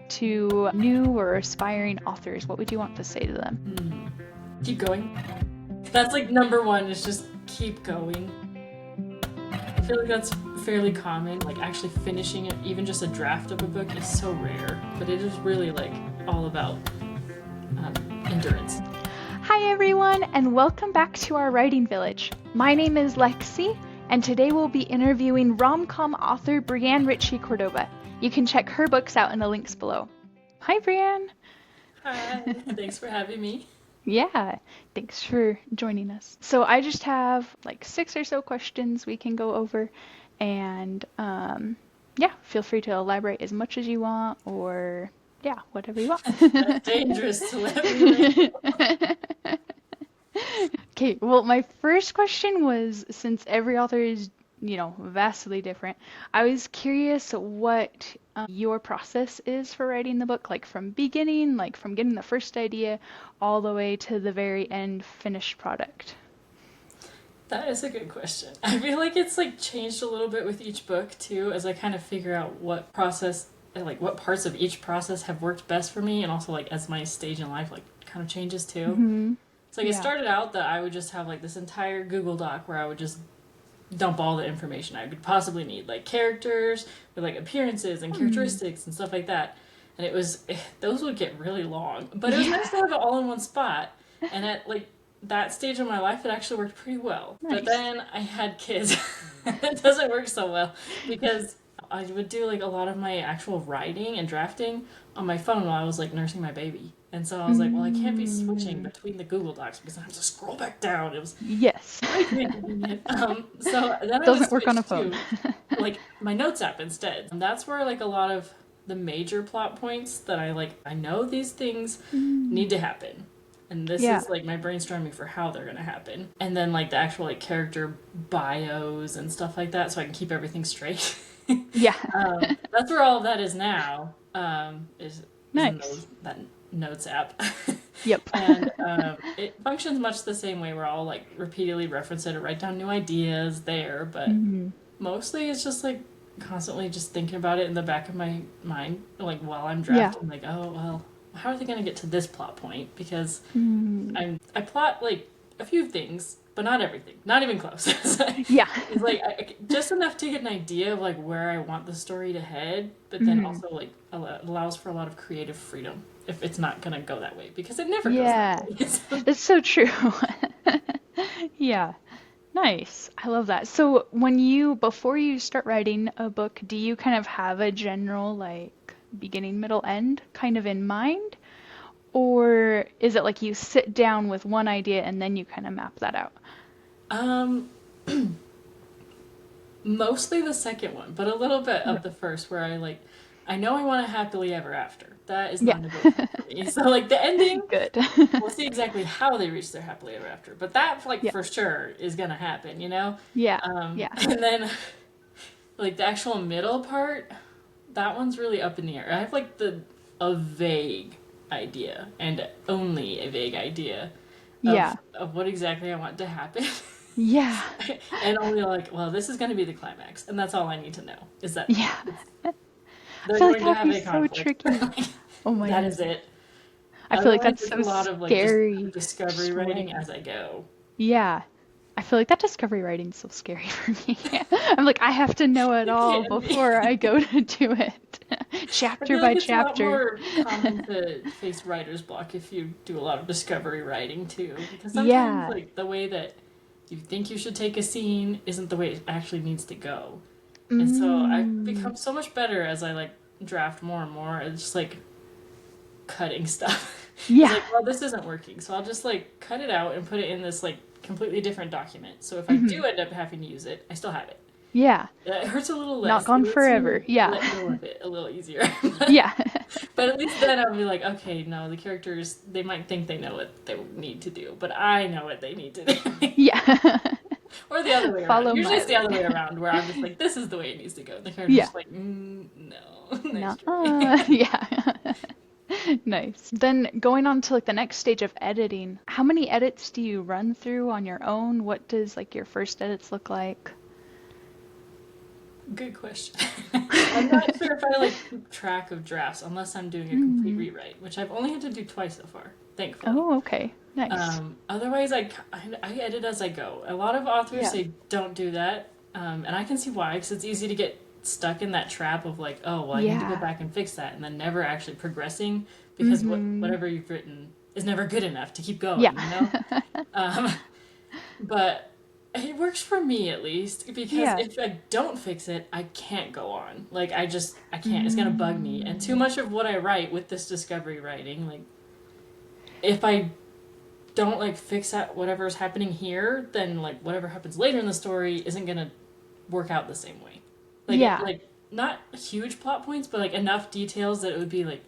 to new or aspiring authors, what would you want to say to them? Keep going. That's like number one, is just keep going. I feel like that's fairly common. Like actually finishing it, even just a draft of a book, is so rare. But it is really like all about endurance. Hi everyone, and welcome back to our Writing Village. My name is Lexi, and today we'll be interviewing rom-com author Brianne Ritchie Cordova. You can check her books out in the links below. Hi Brianne. Hi, thanks for having me. Yeah, thanks for joining us. So I just have like 6 or so questions we can go over, and yeah, feel free to elaborate as much as you want, or yeah, whatever you want. That's dangerous to let me know. Okay, well, my first question was, since every author is, vastly different, I was curious what your process is for writing the book, like from beginning, like from getting the first idea all the way to the very end finished product. That is a good question. I feel like it's like changed a little bit with each book too, as I kind of figure out what process, like what parts of each process have worked best for me, and also like as my stage in life like kind of changes too. Mm-hmm. So like it Yeah. started out that I would just have like this entire Google Doc where I would just dump all the information I could possibly need, like characters with like appearances and characteristics and stuff like that. And it was those would get really long, but it was nice to have it all in one spot. And at like that stage of my life, it actually worked pretty well. But Nice. then I had kids. It doesn't work so well because I would do like a lot of my actual writing and drafting on my phone while I was like nursing my baby. And so I was like, well, I can't be switching between the Google Docs because I have to scroll back down. It was Yes. very inconvenient. So then I Doesn't just work on a switched phone. to like my notes app instead. And that's where like a lot of the major plot points that I know these things need to happen. And this Yeah. is like my brainstorming for how they're gonna happen. And then like the actual like character bios and stuff like that, so I can keep everything straight. Yeah. That's where all of that is now. Is in Nice. that notes app. Yep. And it functions much the same way where I'll like repeatedly reference it or write down new ideas there, but mostly it's just like constantly just thinking about it in the back of my mind, like while I'm Yeah. drafting, like, oh well, how are they gonna get to this plot point? Because Mm. I plot like a few things, but not everything, not even close. Yeah. It's like just enough to get an idea of like where I want the story to head, but then also like allows for a lot of creative freedom if it's not gonna go that way, because it never goes Yeah. that way. So- It's so true. Yeah. Nice. I love that. So before you start writing a book, do you kind of have a general like beginning, middle, end kind of in mind? Or is it like you sit down with one idea and then you kind of map that out? um, Mostly the second one, but a little bit Yeah. of the first, where I know I want a happily ever after. That is Yeah. non-negotiable for me. So like the ending, Good. we'll see exactly how they reach their happily ever after, but that like Yeah. for sure is gonna happen, you know. Yeah. Yeah. And then like the actual middle part, that one's really up in the air. I have like a vague idea, and only a vague idea Yeah. of what exactly I want to happen. Yeah. And only like, well, this is going to be the climax, and that's all I need to know is that Yeah. I they're feel like going to that'd have be a so conflict. tricky. Oh my That God. is it. I feel like Otherwise, that's it's so a lot of like just scary. discovery writing as I go. Yeah. I feel like that discovery writing's so scary for me. I'm like, I have to know it It all can be. before I go to do it. I Chapter feel by like it's a lot chapter. more common to face writer's block if you do a lot of discovery writing too, because sometimes Yeah. like the way that you think you should take a scene isn't the way it actually needs to go. And so I've Mm. become so much better as I like draft more and more. It's just like cutting stuff. It's Yeah. like, well, this isn't working, so I'll just like cut it out and put it in this like completely different document. So if I Hmm. do end up having to use it, I still have it. Yeah. It hurts a little Not less. It gone lets forever. me Yeah. let go of it a little easier. Yeah. But at least then I'll be like, okay, no, the characters, they might think they know what they need to do, but I know what they need to do. Yeah. Or the other way around. Follow Usually my it's the other lead. way around, where I'm just like, this is the way it needs to go. The character's Yeah. just like, no, nice Nuh-uh. try. Yeah. Nice. Then going on to like the next stage of editing, how many edits do you run through on your own? What does like your first edits look like? Good question. I'm not sure if I like keep track of drafts unless I'm doing a complete Mm. rewrite, which I've only had to do twice so far, thankfully. Oh, okay. Nice. Otherwise, I edit as I go. A lot of authors Yeah. say don't do that, and I can see why, because it's easy to get stuck in that trap of like, oh, well, I need to go Yeah. back and fix that, and then never actually progressing because Mm-hmm. whatever you've written is never good enough to keep Yeah. going, you know? Um, but it works for me at least because Yeah. if I don't fix it, I can't go on. Like I can't. It's gonna bug me, and too Mm. much of what I write with this discovery writing, like if I don't like fix that whatever's happening here, then like whatever happens later in the story isn't gonna work out the same way. Yeah. Like not huge plot points, but like enough details that it would be like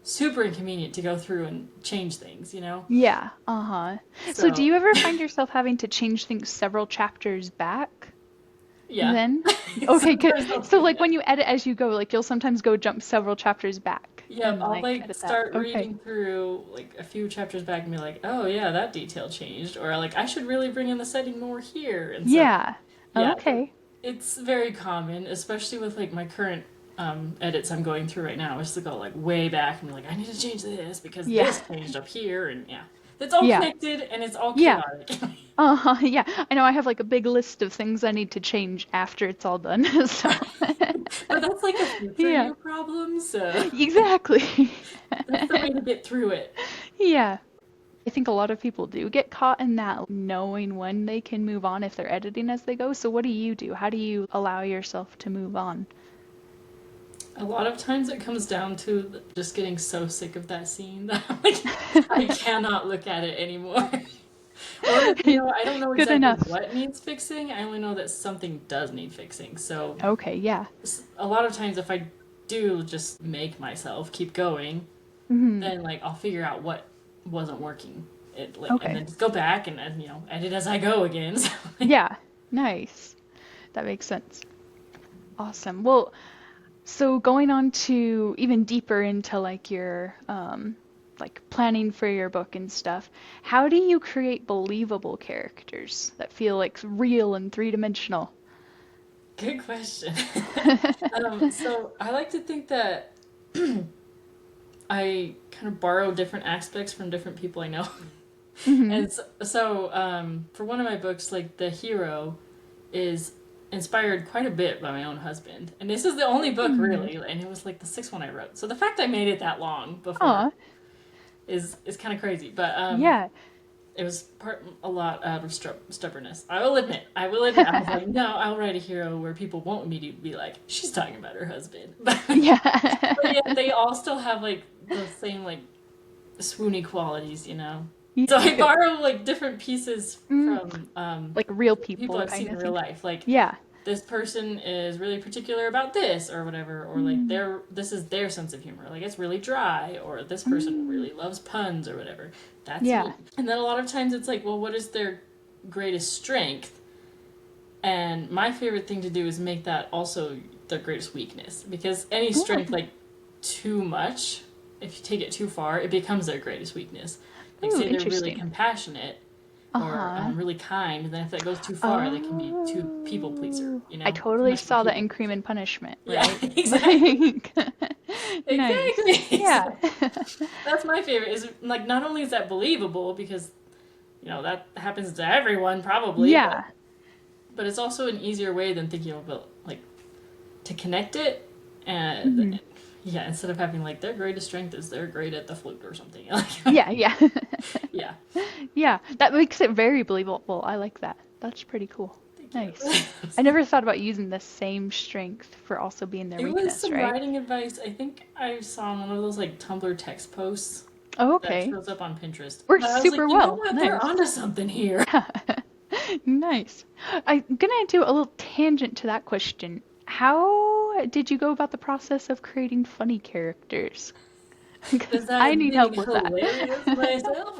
super inconvenient to go through and change things, you know? Yeah. Uh-huh. So do So you ever find yourself having to change things several chapters back yeah. then? Okay, good. Sometimes I'll So do like that. when you edit as you go, like you'll sometimes go jump several chapters back Yep, and I'll like like edit that. start Okay. reading through like a few chapters back and be like, oh yeah, that detail changed, or like I should really bring in the setting more here. And so Yeah. yeah, Okay. it's very common, especially with like my current edits I'm going through right now, is to go like way back and be like I need to change this because Yeah. this changed up here, and yeah, it's all Yeah. connected and it's all Yeah. chaotic. Uh-huh. Yeah. I know I have like a big list of things I need to change after it's all done. So, But that's like a future yeah. you problem, so Exactly. that's the way to get through it. Yeah. I think a lot of people do get caught in that knowing when they can move on if they're editing as they go. So what do you do? How do you allow yourself to move on? A lot of times it comes down to just getting so sick of that scene that I'm like, I cannot look at it anymore. Or, I don't know Good exactly enough. what needs fixing. I only know that something does need fixing. So, Okay, yeah. a lot of times if I do just make myself keep going, Hmm. then like I'll figure out what wasn't working. It like and Okay. then just go back and edit as I go again. So, Yeah. Nice. That makes sense. Awesome. Well, so going on to even deeper into like your like planning for your book and stuff, how do you create believable characters that feel like real and three-dimensional? good question. So I like to think that I kind of borrow different aspects from different people I know. Hmm. And for one of my books, like the hero is inspired quite a bit by my own husband. And this is the only book Hmm. really, and it was like the sixth one I wrote. So the fact I made it that long before Aw, is kind of crazy. But yeah. it was a lot out of stubbornness. I will admit. I will admit. I was like, no, I'll write a hero where people won't immediately be like, she's talking about her husband. Yeah. But yet they all still have like the same like swoony qualities, you know. Yeah, So I good. borrow like different pieces Mm, from like real people people I've kind seen in of real thing. life. Like Yeah. this person is really particular about this or whatever, or like Mm, this is their sense of humor. Like it's really dry, or this person mm, really loves puns or whatever. That's yeah. me. And then a lot of times it's like, well, what is their greatest strength? And my favorite thing to do is make that also their greatest weakness, because any strength Oh, like too much, if you take it too far, it becomes their greatest weakness. Like ooh, say they're really interesting. compassionate or Uh-huh. really kind, then if that goes too far, they can be too people pleaser. Oh, You I know, too totally much of a saw that people in Cream pleaser. and Punishment, Yeah, right? exactly, Like, nice. exactly. Yeah. So that's my favorite. Is like not only is that believable because that happens to everyone probably, Yeah. but it's also an easier way than thinking about like to connect it and Hmm. yeah, instead of having like their greatest strength is they're great at the flute or something. Yeah, yeah. Yeah, Yeah, that makes it very believable. I like that. That's pretty cool. thank you. Nice. I never thought about using the same strength for also being their It was weakness, some right? writing advice. I think I saw on one of those like Tumblr text posts Oh, that okay. shows up on Pinterest. Works But I was like, super you know well. what? They're Nice. onto something here. Nice. I'm gonna do a little tangent to that question. How did you go about the process of creating funny characters? Because Is that I need being help with that. hilarious myself?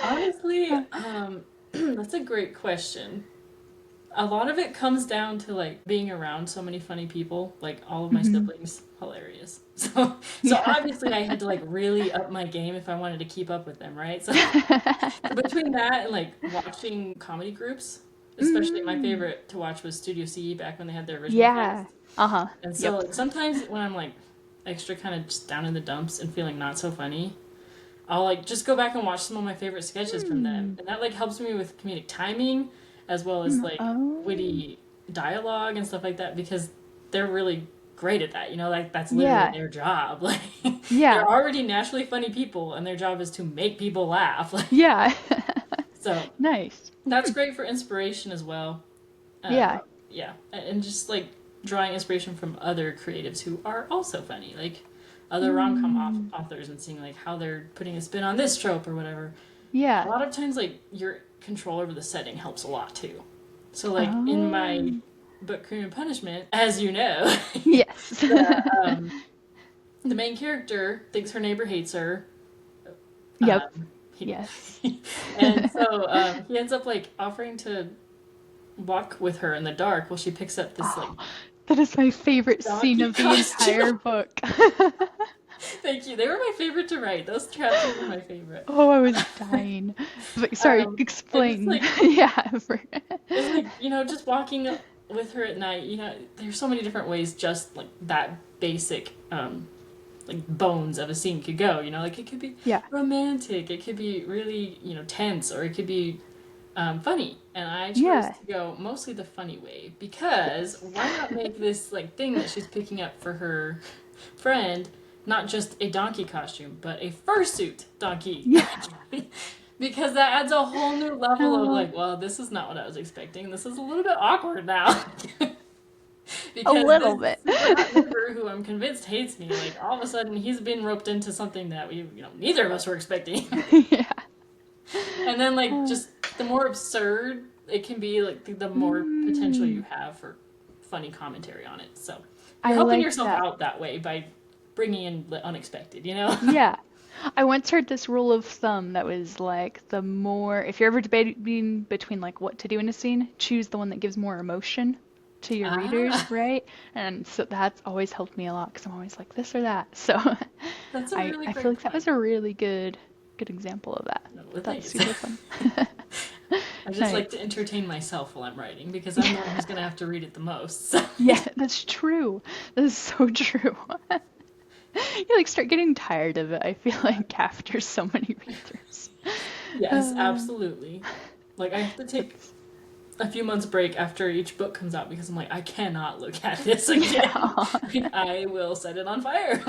Honestly, that's a great question. A lot of it comes down to like being around so many funny people, like all of my Hmm. siblings, hilarious. So Yeah. obviously I had to like really up my game if I wanted to keep up with them, right? So between that and like watching comedy groups, especially my Mm, favorite to watch was Studio CE back when they had their original yeah. cast. Uh-huh. And so Yep. like sometimes when I'm like extra kind of just down in the dumps and feeling not so funny, I'll like just go back and watch some of my favorite sketches from them, Mm. and that like helps me with comedic timing as well as like Oh. witty dialogue and stuff like that because they're really great at that. You know, like that's literally Yeah. their job. Like they're Yeah. already naturally funny people, and their job is to make people laugh. Like Yeah. so, Nice. that's great for inspiration as well. Yeah. Yeah, and just like drawing inspiration from other creatives who are also funny, like other Mm. authors, and seeing like how they're putting a spin on this trope or whatever. A Yeah. lot of times, like your control over the setting helps a lot too. So, like in my Oh. book Cream and Punishment, as you know, Yes. um, the main character thinks her neighbor hates her. Yep. He, Yes. and so he ends up like offering to walk with her in the dark while she picks up this like Oh, that is my favorite scene donkey of the entire costume. book. Thank you. They were my favorite to write. Those chapters were my favorite. Oh, I was dying. Like, sorry, And it's explain. like Yeah. it's like just walking with her at night. There's so many different ways. Just like that basic like bones of a scene could go. Like it could be Yeah. romantic. It could be really tense, or it could be funny. And I chose Yeah. to go mostly the funny way because why not make this like thing that she's picking up for her friend not just a donkey costume, but a fursuit donkey. Yeah. Because that adds a whole new level of Uh, like, well, this is not what I was expecting. This is a little bit awkward now. a Because little this bit. super hot neighbor who I'm convinced hates me, like all of a sudden he's been roped into something that neither of us were expecting. Yeah. And then like Uh, just the more absurd it can be, like the more potential mm, you have for funny commentary on it. So you're I helping like yourself that. out that way by bringing in the unexpected. Yeah. I once heard this rule of thumb that was like if you're ever debating between like what to do in a scene, choose the one that gives more emotion to your readers, Ah, right? And so that's always helped me a lot because I'm always like this or that. So that's a really I feel great like that point. was a really good example of that. No, well, That's thanks. super fun. I just like to Nice. entertain myself while I'm writing because I'm the one who's going to have to read it the most. So. Yeah, that's true. That is so true. You like start getting tired of it, I feel like, after so many readers. Yes, Uh, absolutely. Like I have to take that's a few months break after each book comes out because I'm like, I cannot look at this again. yeah. Like, I will set it on fire.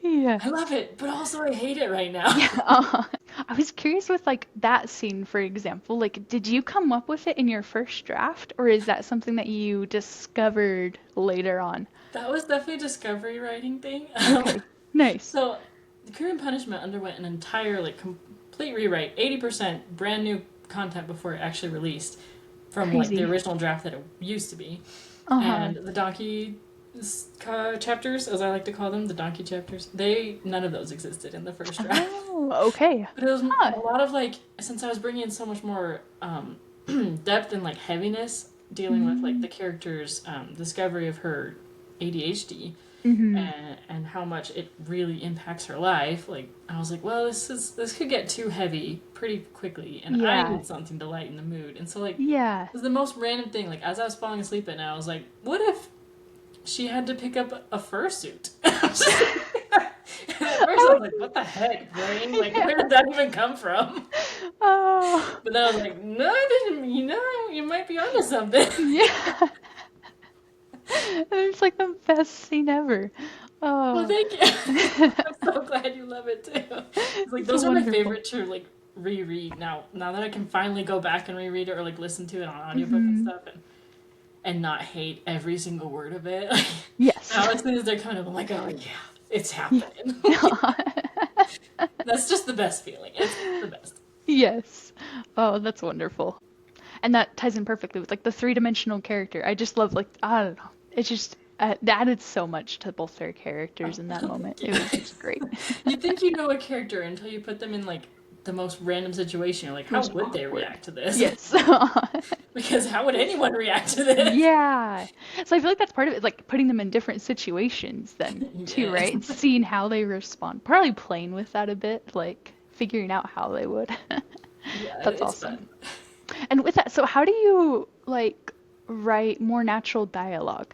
Yeah. I love Yes. it, but also I hate it right now. Yeah. I was curious with like that scene, for example. Like, did you come up with it in your first draft, or is that something that you discovered later on? That was definitely a discovery writing thing. Okay. Nice. So, the Korean Punishment underwent an entire, like, complete rewrite, 80% brand new content before it actually released from, like, the Crazy. original draft that it used to be. Uh-huh. And the donkey chapters, as I like to call them, the donkey chapters, none of those existed in the first draft. Oh, okay. But it was Huh. a lot of, like, since I was bringing in so much more depth and, like, heaviness, dealing with, like, Mm-hmm. the character's discovery of her ADHD Mm-hmm. and how much it really impacts her life. Like I was like, well, this could get too heavy pretty quickly, and I Yeah. need something to lighten the mood. And so like Yeah. it was the most random thing. Like as I was falling asleep at night, I was like, what if she had to pick up a fursuit? At first I I was like, what the heck, brain? would, Like yeah. where did that even come from? Oh, But then I was like, no, I didn't. You might be onto something. yeah. And it's like the best scene ever. Well, Oh, thank you. I'm so glad you love it too. It's like it's those are my wonderful. favorite to like reread now. Now that I can finally go back and reread it or like listen to it on audiobook and Hmm. stuff and not hate every single word of it. Yes. Now as soon as they're coming up, I'm like, oh yeah, it's Yeah. happening. That's just the best feeling. It's the best. Yes. Oh, that's wonderful. And that ties in perfectly with like the three-dimensional character. I just love like I don't know. It's just that added so much to both their characters Oh, in that moment. thank you. It was just great. You think you know a character until you put them in like the most random situation. You're like, how Most would they awkward. react to this? Yes. Because how would anyone react to this? Yeah. So I feel like that's part of it, like putting them in different situations then too, Yes. right? Seeing how they respond. Probably playing with that a bit, like figuring out how they would. Yeah, That's it's awesome. fun. And with that, so how do you like write more natural dialogue,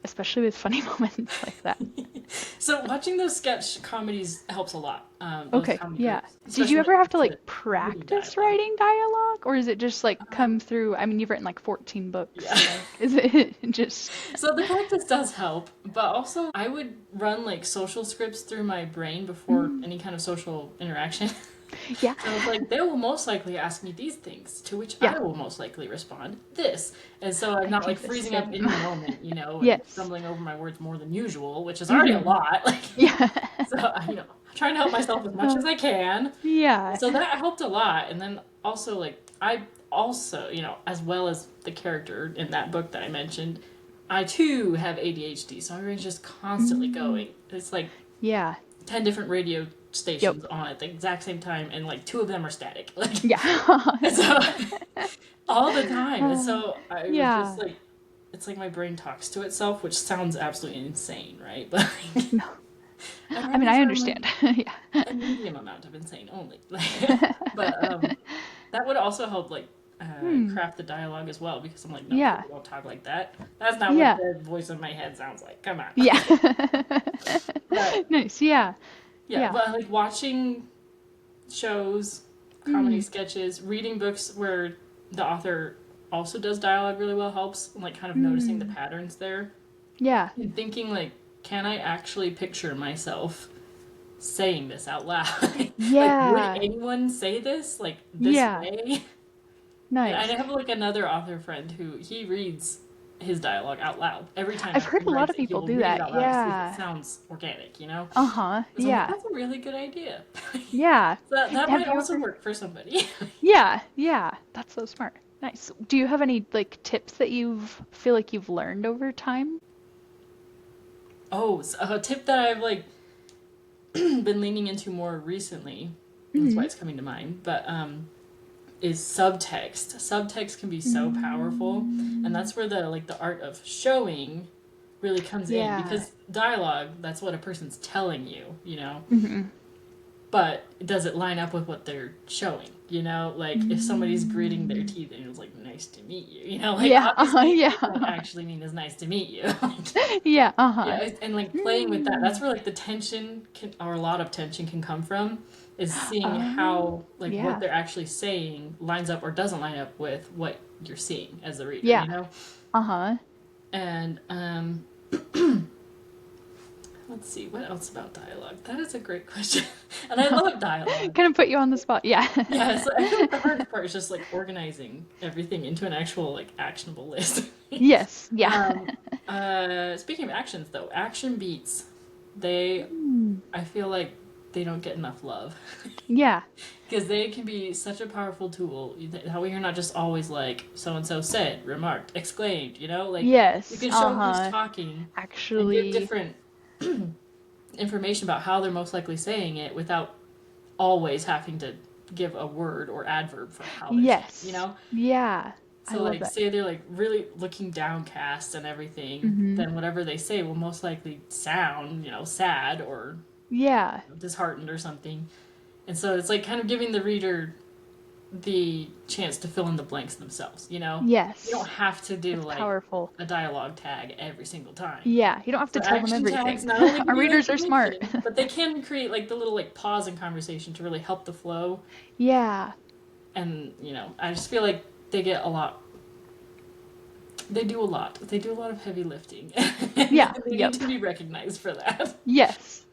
especially with funny moments like that? So watching those sketch comedies helps a lot. Those Okay, comedy yeah. groups, Did you especially when ever it have comes to to like witty practice dialogue. writing dialogue, or is it just like come Um, through? I mean, you've written like 14 yeah. books, like is it just So the practice does help, but also I would run like social scripts through my brain before Mm, any kind of social interaction. yeah, So it's like they will most likely ask me these things, to which yeah, I will most likely respond this. And so I'm I not do like the freezing up same. in the moment, and Yes. stumbling over my words more than usual, which is already a Hmm. lot. Like, Yeah. so trying to help myself as much Uh, as I can. yeah. So that helped a lot. And then also like I also, as well as the character in that book that I mentioned, I too have ADHD, so my brain's just constantly Mm, going. It's like yeah. 10 different radio Yep. stations on at the exact same time, and like two of them are static. Like, Yeah. and so all the time. And Uh, so I was just yeah. like, it's like my brain talks to itself, which sounds absolutely insane, right? But like, No. I'd I mean, rather I sound like understand. Yeah. a medium amount of insane only. But that would also help like Hmm. craft the dialogue as well, because I'm like, no, Yeah. people don't talk like that. That's not what Yeah. the voice in my head sounds like. Come on. Yeah. But Nice. Yeah. yeah, Yeah. but like watching shows, comedy Mm. sketches, reading books where the author also does dialogue really well helps, and like kind of noticing the Mm. patterns there Yeah. and thinking like, can I actually picture myself saying this out loud? Like, would Yeah. anyone say this like this Yeah. way? And I Nice. have like another author friend who he reads his dialogue out loud every time I've after heard he a lot writes of it. He people will do read it that. out loud to see if it Yeah. sounds organic. Uh-huh. So I'm like, Yeah. that's a really good idea. Yeah. So that Have might you also ever? work for somebody. Yeah. Yeah. That's so smart. Nice. Do you have any like tips that you've feel like you've learned over time? Oh, so a tip that I've like been leaning into more recently. That's why Mm-hmm. it's coming to mind. But is subtext. Subtext can be so powerful, and Mm, that's where the art of showing really comes in, yeah. because dialogue, that's what a person's telling you. Hmm. But does it line up with what they're showing? Like if somebody's gritting their Mm, teeth and it's like nice to meet you, like yeah. obviously they don't Yeah. actually mean as nice to meet you. Yeah. Uh-huh. Yeah, and like playing with that, that's Mm. where like the tension can, or a lot of tension can come from, is seeing Oh, how like what yeah. they're actually saying lines up or doesn't line up with what you're seeing as the reader, Yeah. Uh-huh. And let's see, what else about dialogue? That is a great question. And I love dialogue. Kind of put you on the spot. Yeah. Yeah, so I feel like the hardest part is just like organizing everything into an actual like actionable list. Yes. Yeah. um, Speaking of actions though, action beats, they Mm, I feel like they don't get enough love yeah. because they can be such a powerful tool. That way you're not just always like so and so said, remarked, exclaimed. Like you Yes. can show who's Uh-huh. talking and give Actually, different information about how they're most likely saying it without always having to give a word or adverb for how they're saying it, yes. Yeah. I So, love like, that. say they're like really looking downcast and everything, Hmm. then whatever they say will most likely sound, sad or Yeah. disheartened or something. And so it's like kind of giving the reader the chance to fill in the blanks themselves. You don't Yes. have to do That's like powerful. a dialogue tag every single time. Yeah. You don't have to So tell them action tags everything. not only Our give you readers are smart. information, but they can create like the little like pause in conversation to really help the flow. Yeah. And I just feel like they get a lot. They do a lot. They do a lot of heavy lifting. And Yeah. they need Yep. to be recognized for that. Yes.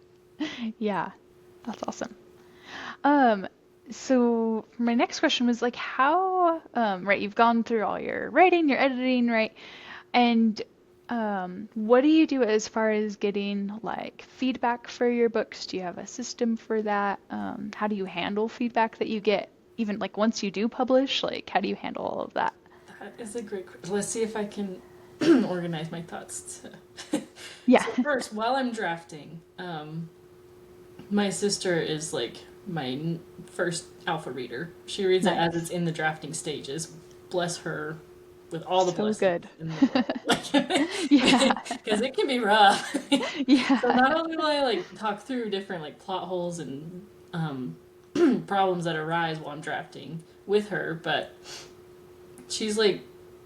Yeah. That's awesome. Um, so my next question was like how right, you've gone through all your writing, your editing, right? And what do you do as far as getting like feedback for your books? Do you have a system for that? How do you handle feedback that you get even like once you do publish? Like how do you handle all of that? That is a great question. Let's see if I can organize my thoughts. Yeah. So first, while I'm drafting, my sister is like my first alpha reader. She reads it as it's Nice. in the drafting stages. Bless her with all the So blessings good. in the world. Yeah. Because it can be rough. So Yeah. not only will I like talk through different like plot holes and problems that arise while I'm drafting with her, but she's like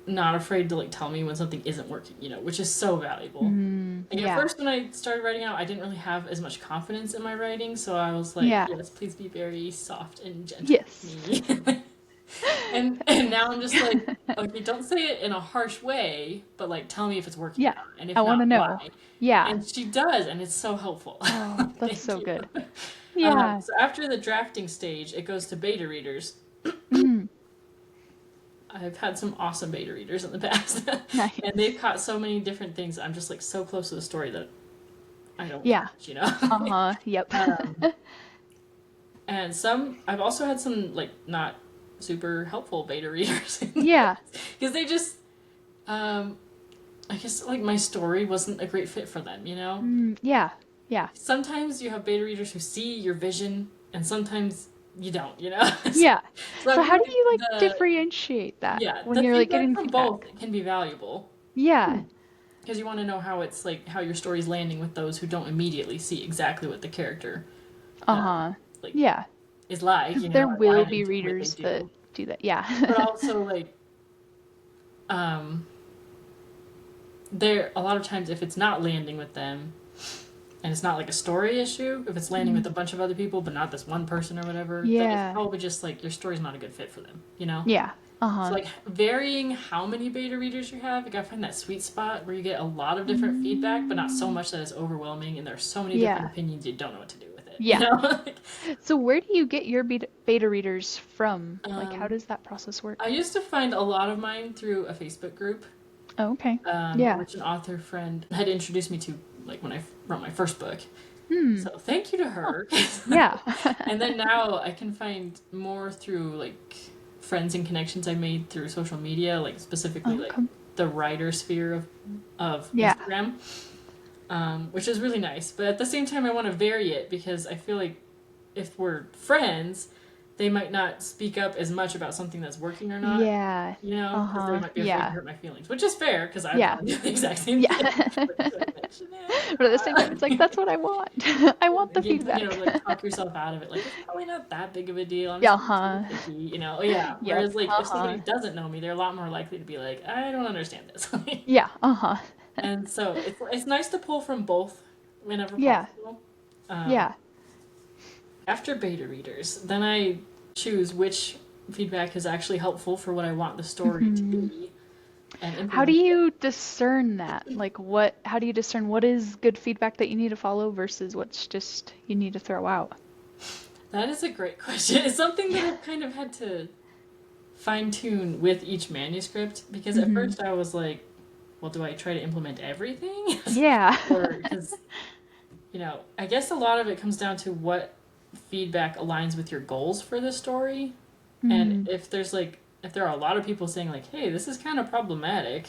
not afraid to like tell me when something isn't working, which is so valuable. Like at Yeah. first when I started writing out, I didn't really have as much confidence in my writing, so I was like, Yeah. yes, please be very soft and gentle with Yes. me. And now I'm just like, okay, don't say it in a harsh way, but like tell me if it's working or Yeah. not, and I if want to not, know. why. Yeah. And she does, and it's so helpful. Oh, that's Thank so you. good. Yeah. So after the drafting stage, it goes to beta readers. Mm, I've had some awesome beta readers in the past, and they've nice. caught so many different things. I'm just like so close to the story that I don't Yeah. care, Uh-huh. Yep. um, and I've also had some like not super helpful beta readers in the Yeah. past because they just, um, I guess like my story wasn't a great fit for them. Yeah. Yeah. Sometimes you have beta readers who see your vision, and sometimes you don't. Yeah. So I So feel how do like you like differentiate that yeah, when the you're like feedback getting from both feedback? can be valuable Yeah. because you want to know how it's like how your story's landing with those who don't immediately see exactly what the character um, Uh-huh. like Yeah. is like, Because there and why will they be do what they readers that do. do that. Yeah. But also like um, there a lot of times if it's not landing with them and it's not like a story issue, if it's landing with a Mhm. bunch of other people but not this one person or whatever, then it's Yeah. probably just like your story's not a good fit for them. Yeah. So Uh-huh. like varying how many beta readers you have, you gotta find that sweet spot where you get a lot of different feedback, but not so Mm, much that it's overwhelming and there's so many different yeah. opinions you don't know what to do with it. Yeah. Like, So where do you get your beta readers from? Like, how um, does that process I work? used to find a lot of mine through a Facebook group, Oh, okay. Yeah. which an author friend had introduced me to, like when I wrote my first book. Hmm. So thank you to Oh, her. yeah. And then now I can find more through like friends and connections I made through social media, like specifically like Okay. the writer sphere of Yeah. Instagram, which is really nice. But at the same time, I want to vary it because I feel like if we're friends, they might not speak up as much about something that's working or not, Yeah. because they Uh-huh. might be afraid to Yeah. hurt my feelings, which is fair because I would Yeah. probably do the exact same Yeah. thing. Like, should I mention it But at the same time, it's like, or that's what I want. I want the feedback. like talk yourself out of it. Like it's probably not that big of a deal. I'm Yeah. just being super Uh-huh. picky. Yeah. Yep. Whereas like if somebody Uh-huh. doesn't know me, they're a lot more likely to be like, I don't understand this. Yeah. Uh-huh. And so it's nice to pull from both whenever Yeah. possible. Um, Yeah. After beta readers, then I choose which feedback is actually helpful for what I want the story to Hmm. be and How do implement it. you discern that? Like how do you discern what is good feedback that you need to follow versus what's just you need to throw out? That is a great question. It's something that I've kind of had to fine tune with each manuscript because at Hmm. first I was like, well, do I try to implement everything? Yeah. Or because, I guess a lot of it comes down to what feedback aligns with your goals for the story. And Hmm. if there are a lot of people saying like, hey, this is kind of problematic,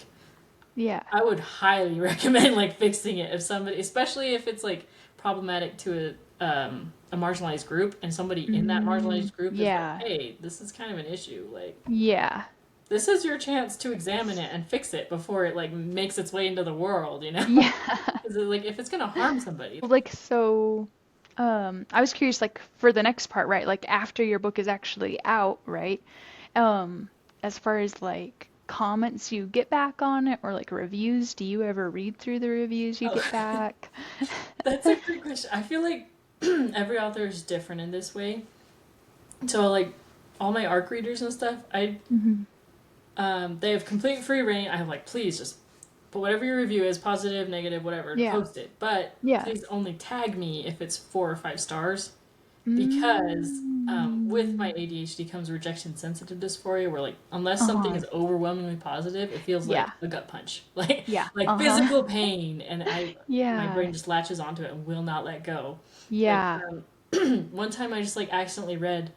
Yeah. I would highly recommend like fixing it if somebody, especially if it's like problematic to a marginalized group and somebody in that Mm, marginalized group is like, yeah. hey, this is kind of an issue. Like, Yeah. this is your chance to examine it and fix it before it like makes its way into the world. Yeah. Because like if it's gonna harm somebody, Like so I was curious like for the next part, right? Like after your book is actually out, right? Um as far as like comments you get back on it or like reviews, do you ever read through the reviews you oh, get back? that's a great question. I feel like every author is different in this way. So like all my ARC readers and stuff, Hmm. they have complete free reign. I have like, please just put whatever your review is, positive, negative, whatever, Yeah. post it. But Yeah. please only tag me if it's 4 or 5 stars, because with my Mm. ADHD comes rejection sensitive dysphoria, where like unless something Uh-huh. is overwhelmingly positive, it feels like Yeah. a gut punch, like Yeah. like Uh-huh. physical pain, and my Yeah. brain just latches onto it and will not let go. Like Yeah. one time, I just like accidentally read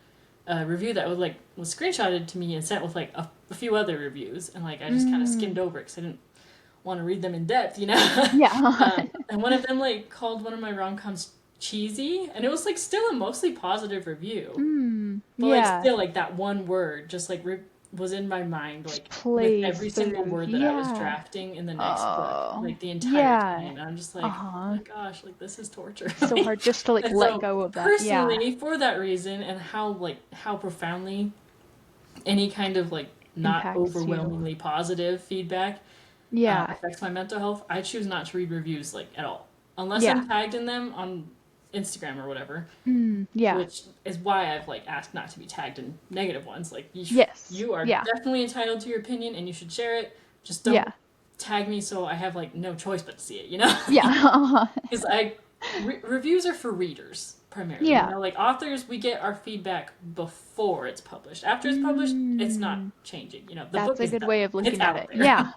a review that was screenshotted to me and sent with like a few other reviews, and like I just kind of Mm. skimmed over it because I didn't want to read them in depth. Yeah. And one of them like called one of my rom-coms cheesy, and it was like still a mostly positive review, Mm. but like Yeah. still like that one word just like was in my mind Just like with plays every single through. word that I was Yeah. drafting in the next book, Oh. like the entire Yeah. time, and I'm just like, oh Uh-huh. my gosh, like this is torture. So hard just to like And let so go of that. Yeah. personally, for that reason, and how profoundly any kind of like not impacts you. overwhelmingly positive feedback Yeah. affects my mental health, I choose not to read reviews like at all, unless Yeah. I'm tagged in them on Instagram or whatever. Yeah. Which is why I've like asked not to be tagged in negative ones. Like Yes. you are Yeah. definitely entitled to your opinion and you should share it. Just don't Yeah. tag me so I have like no choice but to see it. You know, Yeah. because reviews are for readers primarily. You Yeah. know, like authors, we get our feedback before it's published. After it's published, it's not Mm, changing. You know, the that's book a is good done. way of It's looking at out it. there. Yeah.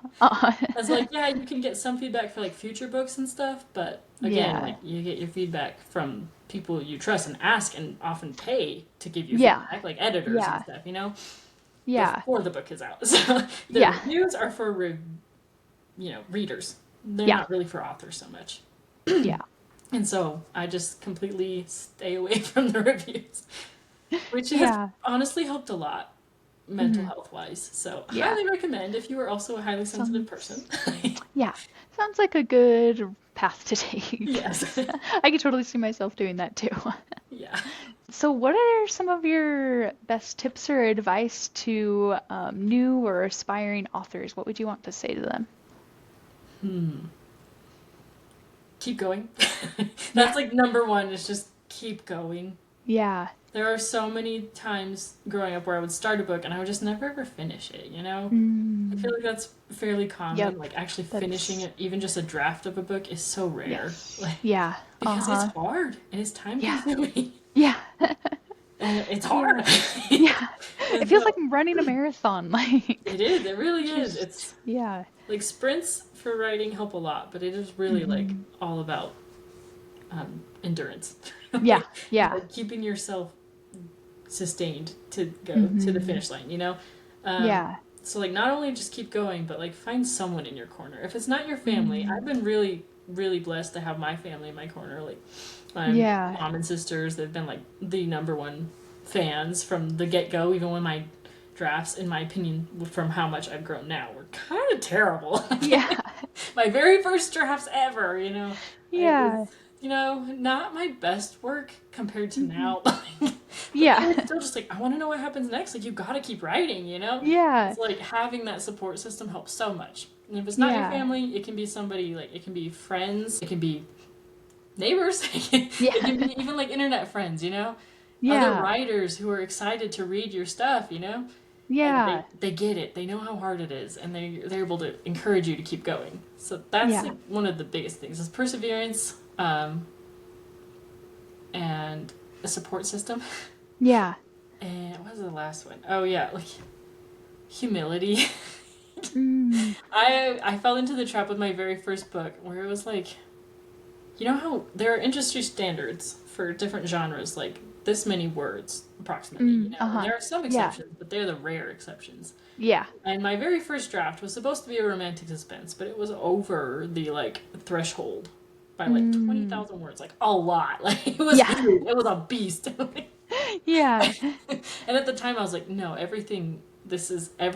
It's like, yeah, you can get some feedback for like future books and stuff, but again, Yeah. like you get your feedback from people you trust and ask and often pay to give you Yeah. feedback, like editors and Yeah. stuff, you know, Yeah. before the book is out. So the Yeah. reviews are for readers. They're Yeah. not really for authors so much. Yeah. And so I just completely stay away from the reviews, which has Yeah. honestly helped a lot mental Hmm. health wise. So Yeah. highly recommend if you are also a highly sensitive person. Sounds yeah. Sounds like a good path to take. Yes. I could totally see myself doing that too. Yeah. So, what are some of your best tips or advice to new or aspiring authors? What would you want to say to them? Hmm. Keep going. Yeah. That's like number one is just keep going. Yeah. There are so many times growing up where I would start a book and I would just never ever finish it, you know? I feel Mm, like that's fairly common. yep. Like actually finishing That's it, even just a draft of a book, is so rare. yes. Like Yeah. because it's Uh-huh. hard and it's time Yeah. consuming Yeah. and it's hard. Yeah. Yeah. It And feels like so I'm running a marathon. Like, it is. It really is. just, It's yeah. like sprints for writing help a lot, but it is really like Hmm. all about endurance, Yeah. Yeah. like keeping yourself sustained to go to the Hmm. finish line, you know? Um, Yeah. so, like, not only just keep going, but like find someone in your corner. If it's not your family, I've Mm, been really, really blessed to have my family in my corner. Like, my yeah. mom and sisters, they've been like the number one fans from the get go, even when my drafts, in my opinion, from how much I've grown now, were kind of terrible. Yeah. My very first drafts ever, you know. It was, Yeah. not my best work compared to Hmm. now. But they Yeah. were still just like, I want to know what happens next. Like, you gotta keep writing, you know? Yeah. It's like having that support system helps so much. And if it's not your Yeah. family, it can be somebody, like, it can be friends, it can be neighbors, it Yeah. can be even like internet friends, you know? Other Yeah. writers who are excited to read your stuff, you know? And Yeah. they get it. They know how hard it is, and they're able to encourage you to keep going. So that's Yeah. like one of the biggest things is perseverance, and a support system. Yeah. And what was the last one? Oh yeah, like humility. Mm. I fell into the trap with my very first book where it was like, you know how there are industry standards for different genres, like this many words approximately, you Mm. know, and Uh-huh. there are some Yeah. exceptions, but they're the rare exceptions. Yeah. And my very first draft was supposed to be a romantic suspense, but it was over the like threshold by like Mm. 20,000 words, like a lot. Like it was Yeah. huge. It was a beast. Yeah. And at the time I was like, no, every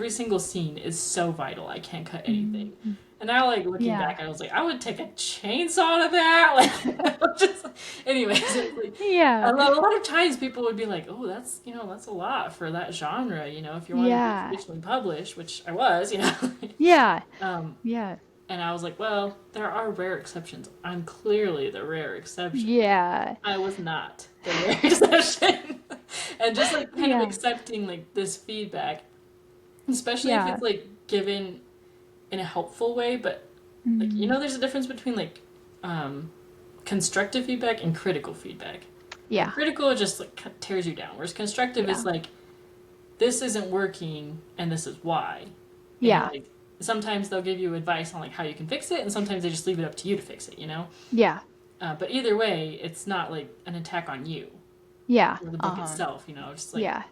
single scene is so vital. I can't cut anything. Mm. And now, like looking Yeah. back, I was like, I would take a chainsaw to that. Like, just, anyways, it was like, Yeah. a lot of times people would be like, oh, that's a lot for that genre. You know, if you wanted to be Yeah. traditionally published, which I was, you know. Yeah. um, Yeah. and I was like, well, there are rare exceptions. I'm clearly the rare exception. Yeah. I was not the rare exception. And just like kind of Yeah. accepting like this feedback, especially if Yeah. it's like given in a helpful way, but like Mm. there's a difference between like um constructive feedback and critical feedback. Like Yeah. critical just like tears you down, whereas constructive Yeah. is like this isn't working and this is why. And Yeah. like sometimes they'll give you advice on like how you can fix it, and sometimes they just leave it up to you to fix it, you know? Yeah. But either way, it's not like an attack on you Yeah. or the book Uh-huh. itself, just like Yeah.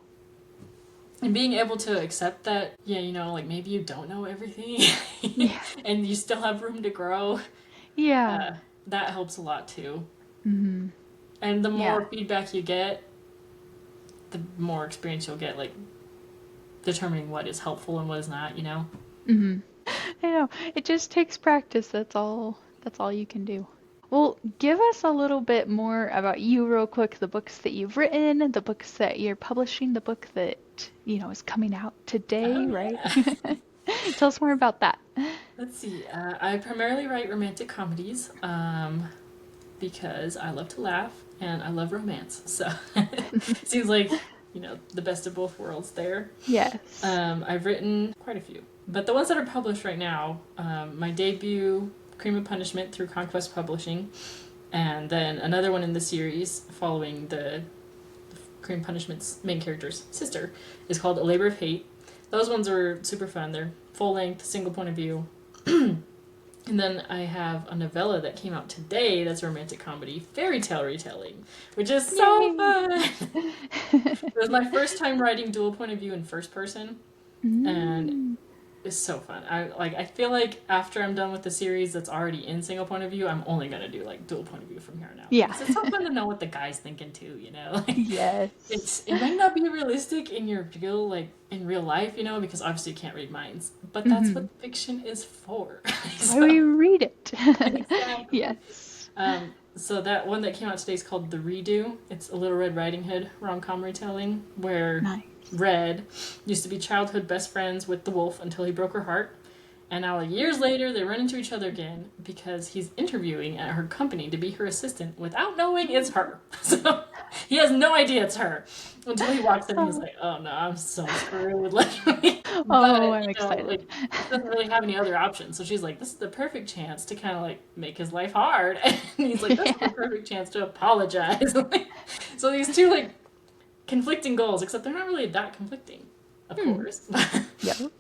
and being able to accept that, yeah, like maybe you don't know everything Yeah. and you still have room to grow. Yeah. uh, that helps a lot too. Hmm. And the Yeah. more feedback you get, the more experience you'll get, like determining what is helpful and what is not, you know? Hmm. I know. It just takes practice. That's all. That's all you can do. Well, give us a little bit more about you real quick, the books that you've written, the books that you're publishing, the book that, is coming out today, Oh right? yeah. Tell us more about that. Let's see. I primarily write romantic comedies because I love to laugh and I love romance. So seems like, the best of both worlds there. Yes. I've written quite a few. But the ones that are published right now, my debut, Cream of Punishment through Conquest Publishing, and then another one in the series following the Cream Punishment's main character's sister, is called A Labor of Hate. Those ones are super fun. They're full length, single point of view. And then I have a novella that came out today that's a romantic comedy, fairy tale retelling, which is so Yay! fun. It was my first time writing dual point of view in first person, and Mm. it's so fun. I feel like after I'm done with the series that's already in single point of view, I'm only gonna do like dual point of view from here on out. Yeah. Because it's so fun to know what the guy's thinking too, Like Yes. it might not be realistic in your real in real life, because obviously you can't read minds. But that's Hmm. what fiction is for. That's why we read it. Exactly. Yes. So that one that came out today is called The Redo. It's a Little Red Riding Hood rom-com retelling where Nice. Red used to be childhood best friends with the wolf until he broke her heart. And now, years later, they run into each other again because he's interviewing at her company to be her assistant without knowing it's her. So he has no idea it's her until he walks in and he's like, oh no, I'm so screwed. Oh, I'm excited. He doesn't really have any other options. So she's like, this is the perfect chance to kind of make his life hard. And he's like, this is the perfect chance to apologize. So these two conflicting goals, except they're not really that conflicting, of course. Yep.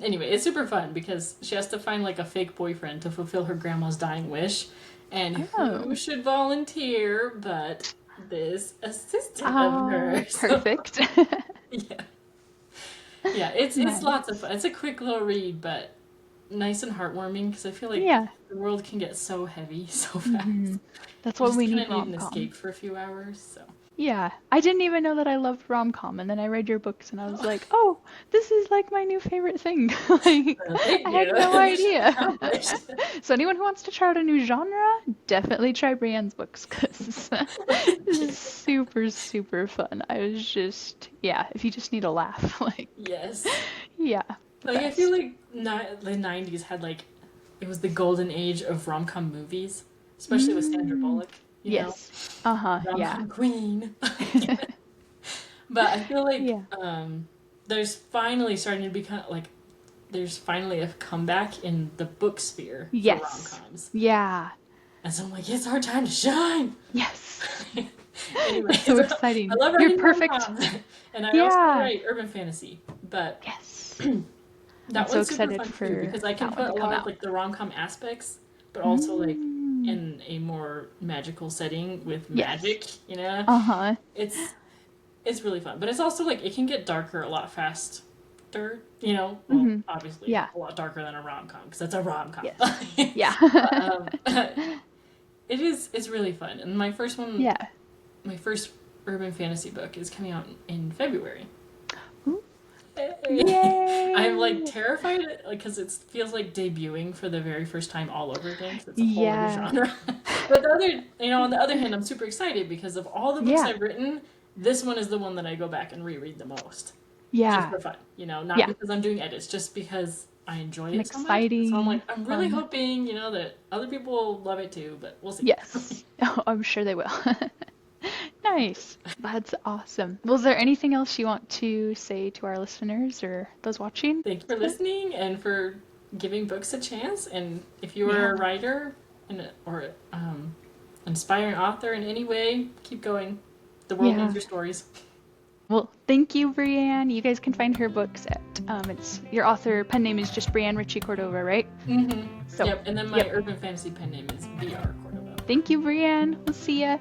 Anyway, it's super fun because she has to find a fake boyfriend to fulfill her grandma's dying wish. And who should volunteer but this assistant of hers? Perfect. Yeah. Yeah, it's Nice. lots of fun. It's a quick little read, but nice and heartwarming because I feel like Yeah. the world can get so heavy so fast. Mhm. That's You what just we kind need of need an rom-com. escape for a few hours, so. Yeah. I didn't even know that I loved rom-com, and then I read your books and I was like, oh, this is my new favorite thing. Thank I had you. no idea. Accomplished. So anyone who wants to try out a new genre, definitely try Brianne's books because this is super, super fun. I was just, yeah, if you just need a laugh, Yes. yeah, the I feel best. the 90s had it was the golden age of rom-com movies, especially with Sandra Mm, Bullock, yes. Uh-huh, yeah. rom-com queen. But I feel Yeah. there's finally starting to become there's finally a comeback in the book sphere for Yes. rom-coms. Yeah. And so I'm like, it's our time to shine. Yes. Anyway, That's so I exciting. love You're writing perfect. rom-coms. And I also Yeah. write urban fantasy. But Yes. I'm that so one's super excited fun for too because I can that one put to a come lot out. of the rom-com aspects, but also Mm, in a more magical setting with yes. magic, Uh-huh. It's it's really fun. But it's also it can get darker a lot faster, Well, Hmm. obviously Yeah. a lot darker than a rom-com because that's a rom-com. Yes. Yeah. But, it's really fun. And Yeah. my first urban fantasy book is coming out in February. Ooh. Yay. I'm Yay. terrified because it feels like debuting for the very first time all over again because it's a whole other Yeah. genre. But on the other hand, I'm super excited because of all the books Yeah. I've written, this one is the one that I go back and reread the most. Just Yeah. for fun, not Yeah. because I'm doing edits, just because I enjoy An it so much. So I'm exciting, I'm really fun. hoping, that other people will love it too, but we'll see. Yes. Oh, I'm sure they will. Nice. That's awesome. Was there anything else you want to say to our listeners or those watching? Thank you for listening and for giving books a chance. And if you are Yeah. a writer or inspiring author in any way, keep going. The world Yeah. needs your stories. Well, thank you, Brianne. You guys can find her books at it's your author pen name is just Brianne Ritchie Cordova, right? Mm-hmm. So, Yep. And then my yep. urban fantasy pen name is VR Cordova. Thank you, Brianne. We'll see ya.